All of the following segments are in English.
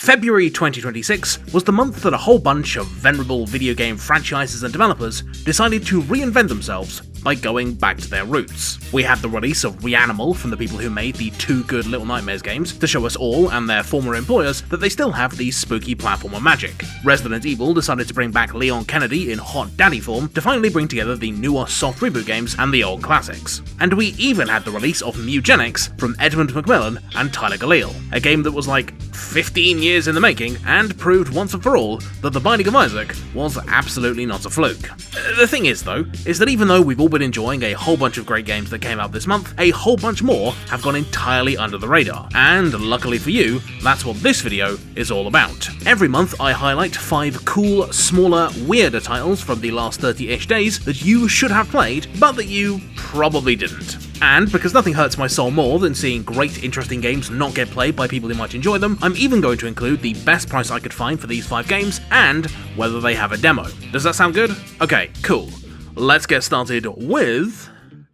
February 2026 was the month that a whole bunch of venerable video game franchises and developers decided to reinvent themselves by going back to their roots. We had the release of Reanimal from the people who made the two good Little Nightmares games to show us all and their former employers that they still have the spooky platformer magic. Resident Evil decided to bring back Leon Kennedy in hot daddy form to finally bring together the newer soft reboot games and the old classics. And we even had the release of Mewgenics from Edmund McMillan and Tyler Galil, a game that was like 15 years in the making and proved once and for all that The Binding of Isaac was absolutely not a fluke. The thing is though, is that even though we've all been enjoying a whole bunch of great games that came out this month, a whole bunch more have gone entirely under the radar. And luckily for you, that's what this video is all about. Every month I highlight 5 cool, smaller, weirder titles from the last 30-ish days that you should have played, but that you probably didn't. And because nothing hurts my soul more than seeing great, interesting games not get played by people who might enjoy them, I'm even going to include the best price I could find for these 5 games, and whether they have a demo. Does that sound good? Okay, cool. Let's get started with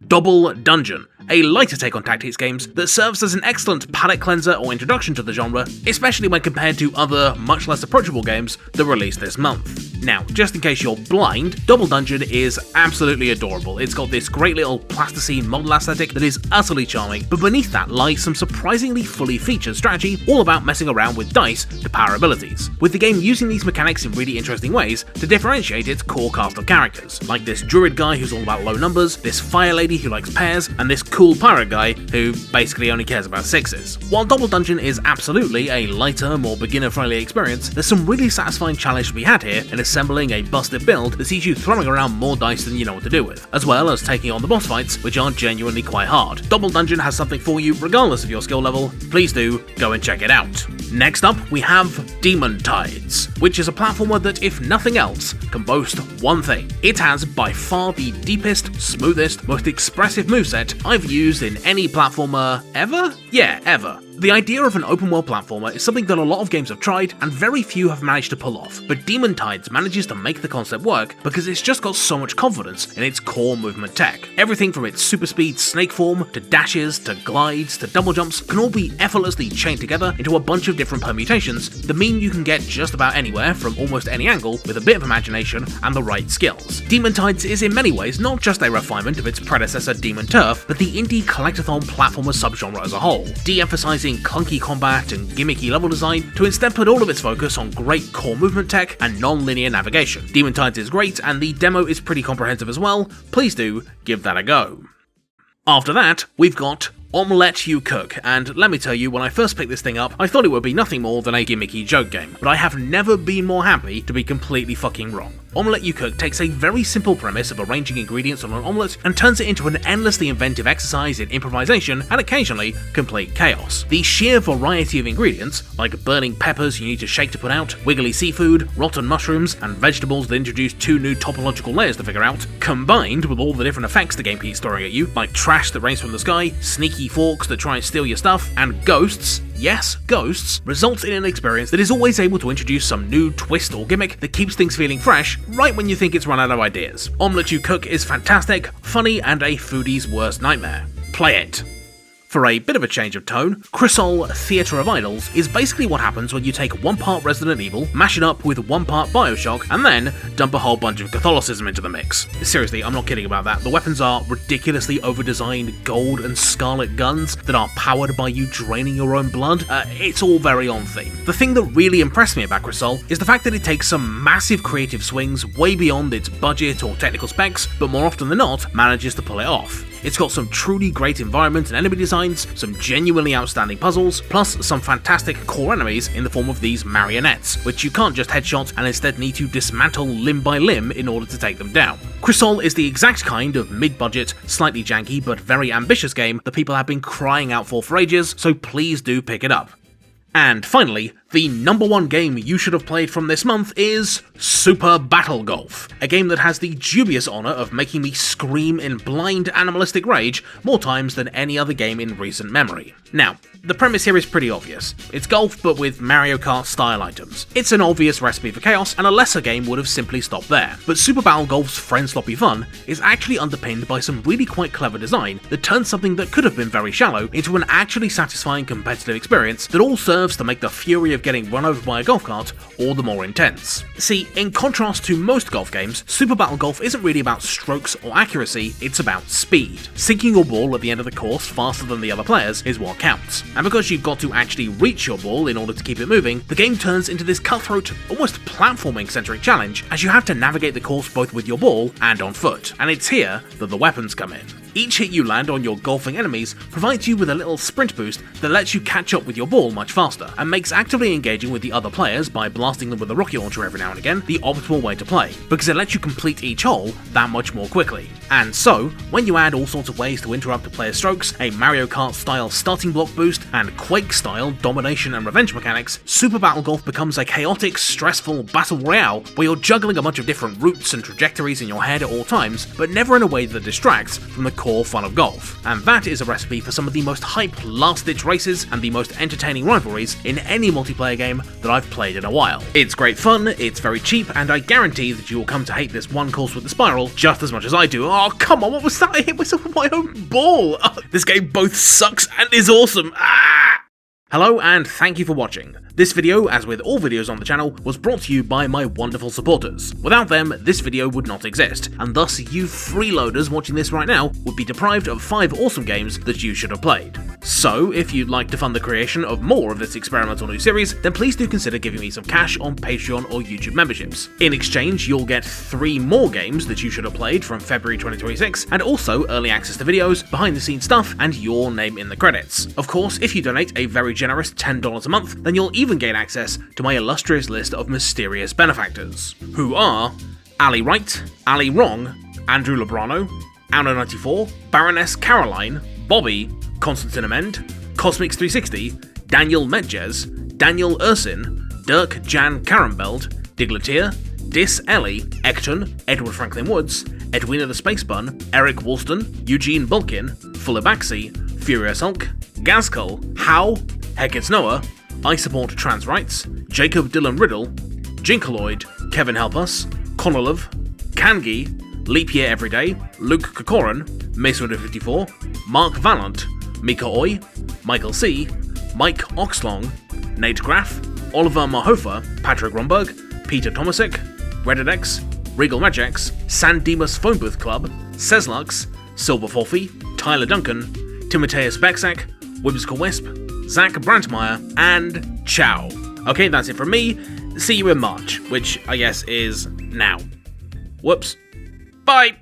Double Dungeon, a lighter take on tactics games that serves as an excellent palate cleanser or introduction to the genre, especially when compared to other, much less approachable games that released this month. Now, just in case you're blind, Double Dungeon is absolutely adorable. It's got this great little plasticine model aesthetic that is utterly charming, but beneath that lies some surprisingly fully featured strategy all about messing around with dice to power abilities, with the game using these mechanics in really interesting ways to differentiate its core cast of characters, like this druid guy who's all about low numbers, this fire lady who likes pairs, and this cool pirate guy who basically only cares about sixes. While Double Dungeon is absolutely a lighter, more beginner-friendly experience, there's some really satisfying challenge to be had here in assembling a busted build that sees you throwing around more dice than you know what to do with, as well as taking on the boss fights, which are genuinely quite hard. Double Dungeon has something for you regardless of your skill level. Please do go and check it out. Next up, we have Demon Tides, which is a platformer that, if nothing else, can boast one thing. It has by far the deepest, smoothest, most expressive moveset I've used in any platformer ever? Yeah, ever. The idea of an open world platformer is something that a lot of games have tried and very few have managed to pull off, but Demon Tides manages to make the concept work because it's just got so much confidence in its core movement tech. Everything from its super speed snake form, to dashes, to glides, to double jumps can all be effortlessly chained together into a bunch of different permutations that mean you can get just about anywhere from almost any angle with a bit of imagination and the right skills. Demon Tides is in many ways not just a refinement of its predecessor Demon Turf, but the indie collectathon platformer subgenre as a whole, de-emphasizing clunky combat and gimmicky level design to instead put all of its focus on great core movement tech and non-linear navigation. Demon Tides is great and the demo is pretty comprehensive as well. Please do give that a go. After that, we've got Omelette You Cook, and let me tell you, when I first picked this thing up, I thought it would be nothing more than a gimmicky joke game, but I have never been more happy to be completely fucking wrong. Omelette You Cook takes a very simple premise of arranging ingredients on an omelette and turns it into an endlessly inventive exercise in improvisation and occasionally complete chaos. The sheer variety of ingredients, like burning peppers you need to shake to put out, wiggly seafood, rotten mushrooms, and vegetables that introduce 2 new topological layers to figure out, combined with all the different effects the game keeps throwing at you, like trash that rains from the sky, sneaky forks that try and steal your stuff, and ghosts, yes, ghosts, results in an experience that is always able to introduce some new twist or gimmick that keeps things feeling fresh right when you think it's run out of ideas. Omelette You Cook is fantastic, funny, and a foodie's worst nightmare. Play it. For a bit of a change of tone, Chrysol Theatre of Idols is basically what happens when you take 1 part Resident Evil, mash it up with 1 part Bioshock, and then dump a whole bunch of Catholicism into the mix. Seriously, I'm not kidding about that. The weapons are ridiculously over-designed gold and scarlet guns that are powered by you draining your own blood. It's all very on theme. The thing that really impressed me about Chrysol is the fact that it takes some massive creative swings way beyond its budget or technical specs, but more often than not, manages to pull it off. It's got some truly great environment and enemy designs, some genuinely outstanding puzzles, plus some fantastic core enemies in the form of these marionettes, which you can't just headshot and instead need to dismantle limb by limb in order to take them down. Chrysol is the exact kind of mid-budget, slightly janky but very ambitious game that people have been crying out for ages, so please do pick it up. And finally, the number 1 game you should have played from this month is Super Battle Golf, a game that has the dubious honour of making me scream in blind animalistic rage more times than any other game in recent memory. Now, the premise here is pretty obvious. It's golf but with Mario Kart style items. It's an obvious recipe for chaos, and a lesser game would have simply stopped there. But Super Battle Golf's friend sloppy fun is actually underpinned by some really quite clever design that turns something that could have been very shallow into an actually satisfying competitive experience that all serves to make the fury of of getting run over by a golf cart all the more intense. See, in contrast to most golf games, Super Battle Golf isn't really about strokes or accuracy, it's about speed. Sinking your ball at the end of the course faster than the other players is what counts. And because you've got to actually reach your ball in order to keep it moving, the game turns into this cutthroat, almost platforming-centric challenge as you have to navigate the course both with your ball and on foot. And it's here that the weapons come in. Each hit you land on your golfing enemies provides you with a little sprint boost that lets you catch up with your ball much faster, and makes actively engaging with the other players by blasting them with a rocket launcher every now and again the optimal way to play, because it lets you complete each hole that much more quickly. And so, when you add all sorts of ways to interrupt a player's strokes, a Mario Kart style starting block boost, and Quake style domination and revenge mechanics, Super Battle Golf becomes a chaotic, stressful battle royale where you're juggling a bunch of different routes and trajectories in your head at all times, but never in a way that distracts from the core fun of golf. And that is a recipe for some of the most hype last-ditch races and the most entertaining rivalries in any multiplayer game that I've played in a while. It's great fun, it's very cheap, and I guarantee that you will come to hate this one course with the spiral just as much as I do. Oh, come on, what was that? I hit myself with my own ball! Oh, this game both sucks and is awesome! Ah! Hello and thank you for watching. This video, as with all videos on the channel, was brought to you by my wonderful supporters. Without them, this video would not exist, and thus you freeloaders watching this right now would be deprived of 5 awesome games that you should have played. So, if you'd like to fund the creation of more of this experimental new series, then please do consider giving me some cash on Patreon or YouTube memberships. In exchange, you'll get 3 more games that you should have played from February 2026, and also early access to videos, behind the scenes stuff, and your name in the credits. Of course, if you donate a very generous $10 a month, then you'll even gain access to my illustrious list of mysterious benefactors, who are Ali Wright, Ali Wrong, Andrew Lebrano, Anna94, Baroness Caroline, Bobby, Constantine Amend, Cosmix360, Daniel Medjez, Daniel Ursin, Dirk Jan Karambeld, Digletier, Dis Ellie, Ecton, Edward Franklin Woods, Edwina the Space Bun, Eric Woolston, Eugene Bulkin, Fullabaxi, Furious Hulk, Gazkull, How, Heck It's Noah, I Support Trans Rights, Jacob Dylan Riddle, Jinkaloid, Kevin Help Us, Conolov, Kangi, Leap Year Everyday, Luke Kokoran, Mason54, Mark Vallant, Mika Oi, Michael C, Mike Oxlong, Nate Graff, Oliver Marhofer, Patrick Romberg, Peter Tomasic, Reddedex, Regal Magix, San Dimas Phone Booth Club, Seslux, Silver Forfey, Tyler Duncan, Timotheus Bexak, Whimsical Wisp, Zach Brandmeier, and ciao. Okay, that's it from me. See you in March, which I guess is now. Whoops. Bye!